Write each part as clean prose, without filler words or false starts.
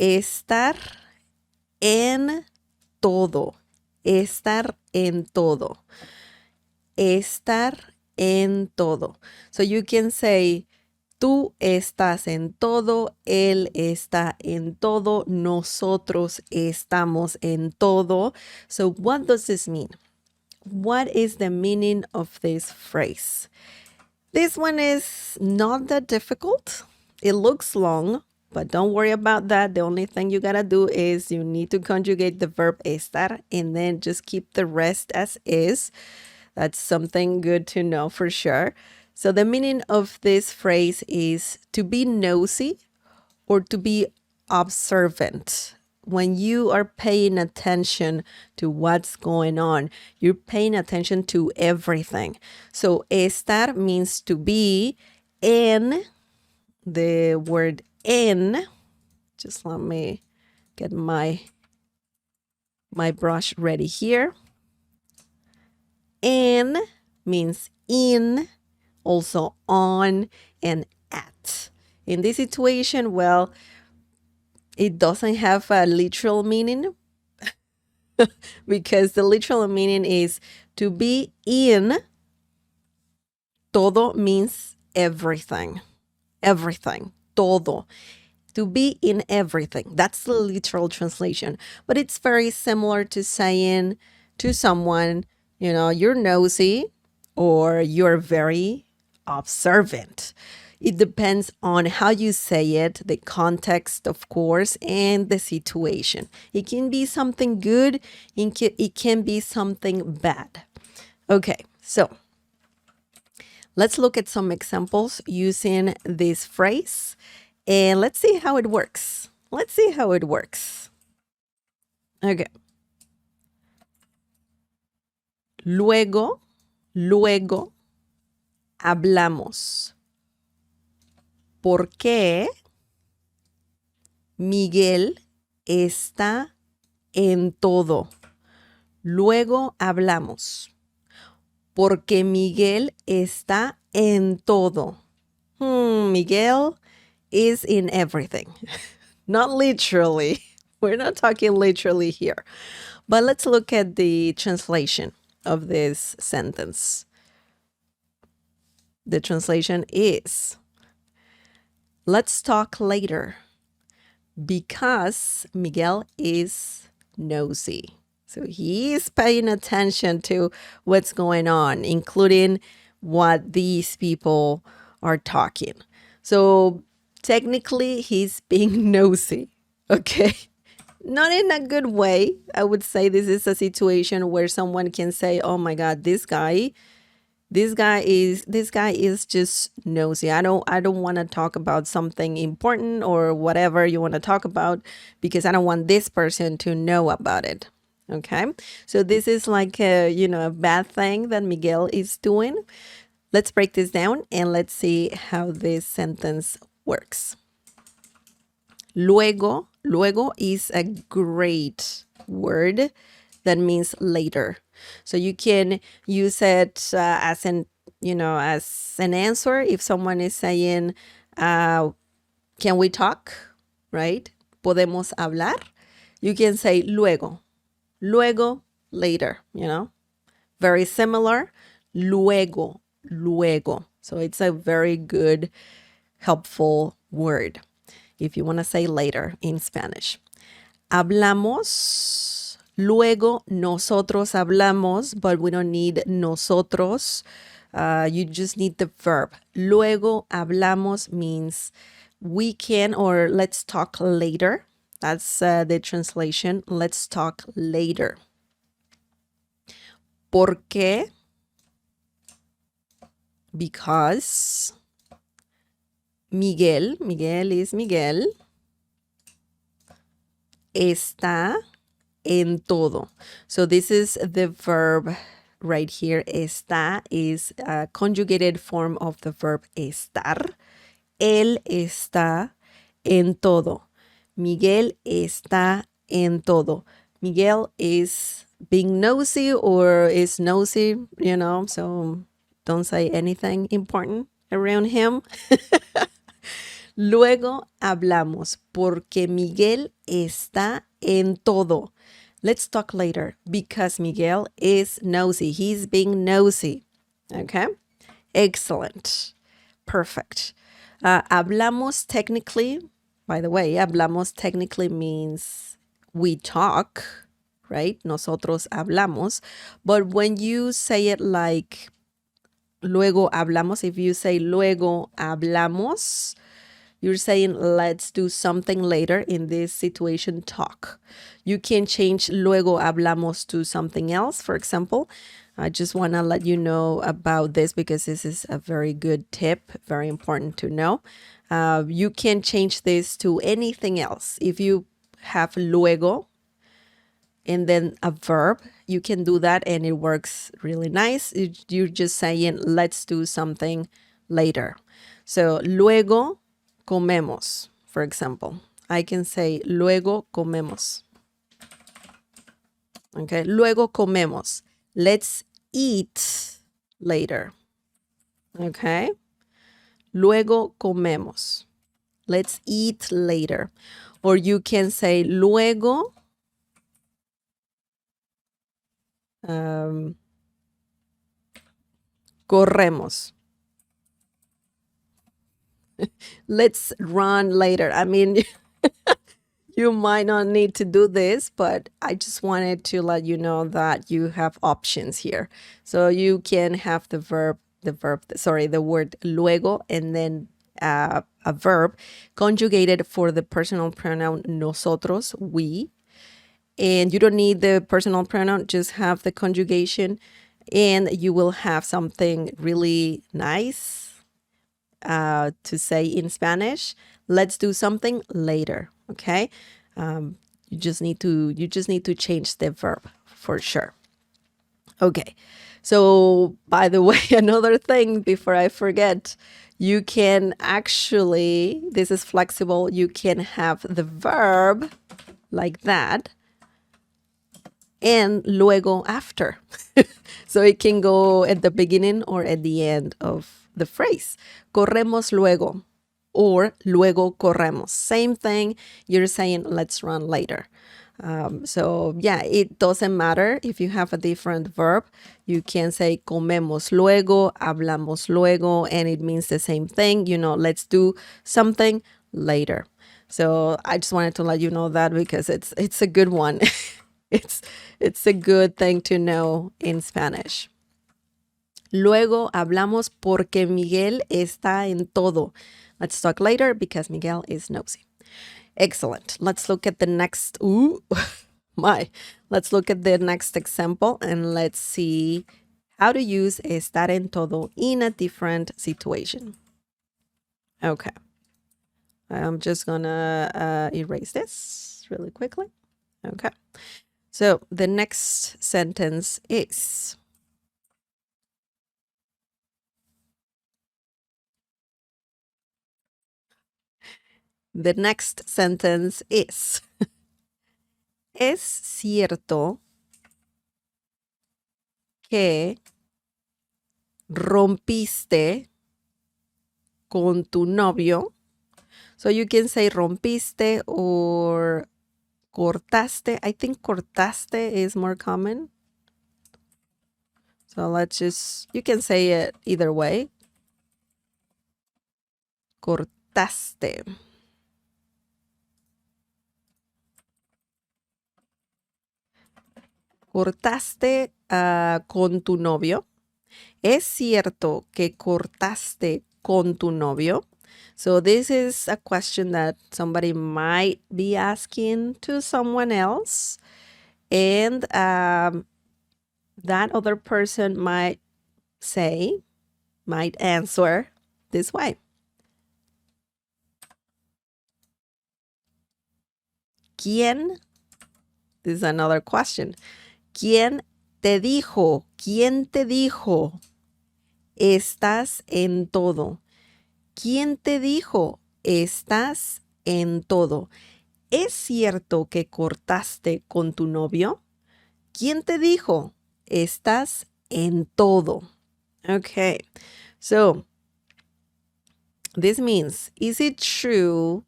estar en todo. Estar en todo. Estar en todo. So you can say, tú estás en todo, él está en todo, nosotros estamos en todo. So what does this mean? What is the meaning of this phrase? This one is not that difficult. It looks long, but don't worry about that. The only thing you gotta do is you need to conjugate the verb estar and then just keep the rest as is. That's something good to know for sure. So the meaning of this phrase is to be nosy or to be observant. When you are paying attention to what's going on, you're paying attention to everything. So estar means to be, and the word en, just let me get my brush ready here. En means in, also on, and at. In this situation, well, it doesn't have a literal meaning because the literal meaning is to be in. Todo means everything. Everything. Todo. To be in everything. That's the literal translation. But it's very similar to saying to someone, you're nosy or you're very observant. It depends on how you say it, the context, of course, and the situation. It can be something good, it can be something bad. Okay, so let's look at some examples using this phrase, and let's see how it works. Okay. Luego hablamos. ¿Por qué Miguel está en todo? Luego hablamos. Porque Miguel está en todo. Miguel is in everything. Not literally. We're not talking literally here. But let's look at the translation of this sentence. The translation is, let's talk later because Miguel is nosy. So he is paying attention to what's going on, including what these people are talking. So technically, he's being nosy, okay? Not in a good way. I would say this is a situation where someone can say, oh my God, this guy is just nosy. I don't want to talk about something important or whatever you want to talk about because I don't want this person to know about it. Okay, so this is like a bad thing that Miguel is doing. Let's break this down and let's see how this sentence works. Luego is a great word that means later. So you can use it as an answer if someone is saying, can we talk, right? Podemos hablar. You can say luego, later, Very similar, luego. So it's a very good, helpful word if you want to say later in Spanish. Hablamos, luego nosotros hablamos, but we don't need nosotros. You just need the verb. Luego hablamos means we can, or let's talk later. That's the translation. Let's talk later. ¿Por qué? Because Miguel is Miguel, está en todo. So this is the verb right here. Está is a conjugated form of the verb estar. Él está en todo. Miguel está en todo. Miguel is being nosy or is nosy, so don't say anything important around him. Luego hablamos porque Miguel está en todo. Let's talk later because Miguel is nosy. He's being nosy. Okay? Excellent. Perfect. Hablamos technically, by the way, hablamos technically means we talk, right? Nosotros hablamos. But when you say it like luego hablamos, if you say luego hablamos, you're saying let's do something later. In this situation, talk. You can change luego hablamos to something else. For example, I just want to let you know about this because this is a very good tip, very important to know. You can change this to anything else. If you have luego and then a verb, you can do that and it works really nice. You're just saying, let's do something later. So, luego comemos, for example. I can say, luego comemos. Okay, luego comemos. Let's eat later. Okay, luego comemos. Let's eat later. Or you can say, luego corremos. Let's run later. I mean, you might not need to do this, but I just wanted to let you know that you have options here. So you can have the word luego, and then a verb conjugated for the personal pronoun nosotros, we. And you don't need the personal pronoun, just have the conjugation, and you will have something really nice to say in Spanish. Let's do something later. Okay, you just need to change the verb for sure. Okay, so by the way, another thing before I forget, you can actually, this is flexible, you can have the verb like that and luego after. So it can go at the beginning or at the end of the phrase. Corremos luego or luego corremos. Same thing, you're saying let's run later. So yeah, it doesn't matter if you have a different verb. You can say comemos luego, hablamos luego, and it means the same thing. Let's do something later. So I just wanted to let you know that because it's a good one. It's a good thing to know in Spanish. Luego hablamos porque Miguel está en todo. Let's talk later because Miguel is nosy. Excellent. Let's look at the next. Let's look at the next example and let's see how to use estar en todo in a different situation. Okay. I'm just gonna erase this really quickly. Okay. So the next sentence is, es cierto que rompiste con tu novio. So you can say rompiste or cortaste. I think cortaste is more common. So you can say it either way. Cortaste. Cortaste con tu novio. ¿Es cierto que cortaste con tu novio? So this is a question that somebody might be asking to someone else. And that other person might answer this way. ¿Quién? This is another question. ¿Quién te dijo? ¿Quién te dijo? Estás en todo. ¿Quién te dijo? Estás en todo. ¿Es cierto que cortaste con tu novio? ¿Quién te dijo? Estás en todo. Okay, so This means, is it true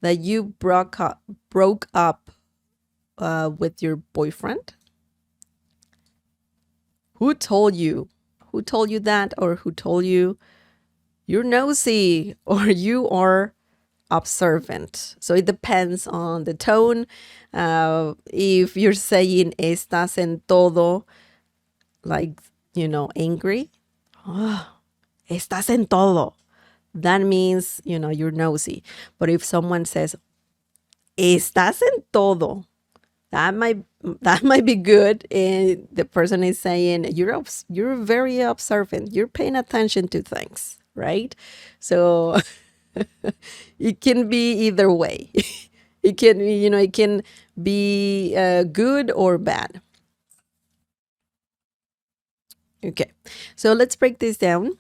that you broke up with your boyfriend? Who told you? Who told you that? Or who told you you're nosy or you are observant? So it depends on the tone. If you're saying estás en todo, like, angry, oh, estás en todo, that means, you're nosy. But if someone says estás en todo, that might be good, and the person is saying you're very observant, you're paying attention to things, right? So it can be either way. It can be good or bad. Okay, so let's break this down.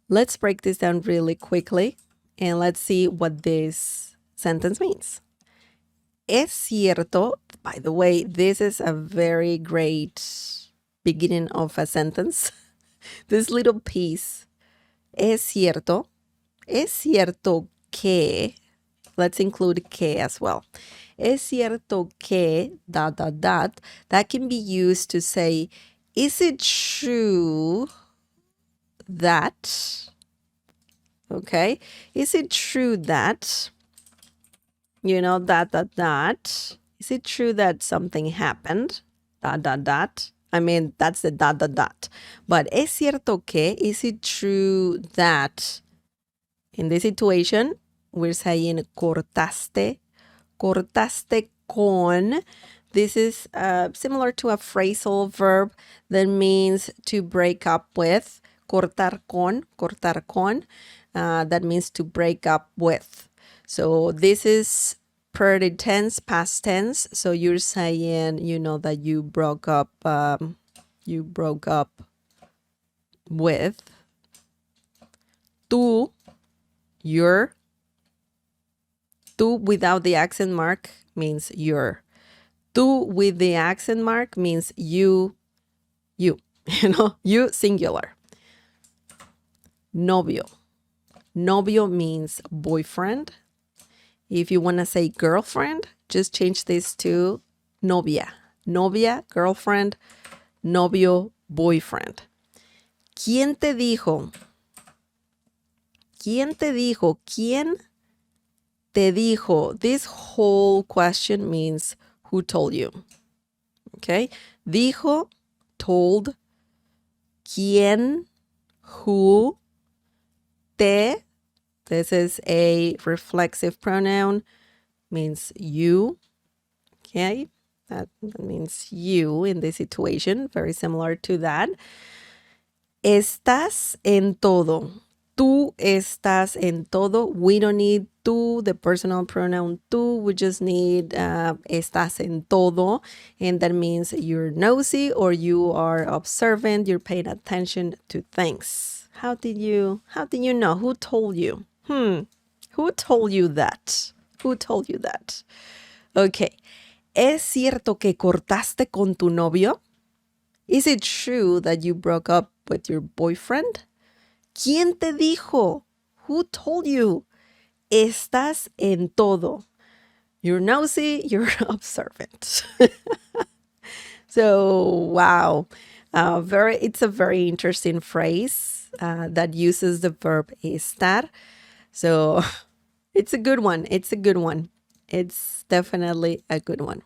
Let's break this down really quickly, and let's see what this sentence means. Es cierto, by the way, this is a very great beginning of a sentence. This little piece, es cierto que, let's include que as well. Es cierto que, ... that can be used to say, is it true that, okay? Is it true that, that. Is it true that something happened? ... I mean, that's the ... But es cierto que, is it true that, in this situation, we're saying cortaste con. This is similar to a phrasal verb that means to break up with. Cortar con. That means to break up with. So this is present tense, past tense. So you're saying, that you broke up with. Tú, your. Tú without the accent mark means your. Tú with the accent mark means you, you singular. Novio. Novio means boyfriend. If you want to say girlfriend, just change this to novia. Novia, girlfriend. Novio, boyfriend. ¿Quién te dijo? ¿Quién te dijo? ¿Quién te dijo? This whole question means who told you. Okay? Dijo, told. ¿Quién? Who? Te. This is a reflexive pronoun. Means you. Okay? That means you in this situation. Very similar to that. Estás en todo. Tú estás en todo. We don't need tú, the personal pronoun tú. We just need estás en todo. And that means you're nosy or you are observant. You're paying attention to things. How did you know? Who told you? Who told you that? Who told you that? Okay. ¿Es cierto que cortaste con tu novio? Is it true that you broke up with your boyfriend? ¿Quién te dijo? Who told you? Estás en todo. You're nosy, you're observant. So, wow. It's a very interesting phrase that uses the verb estar. So, it's a good one. It's definitely a good one.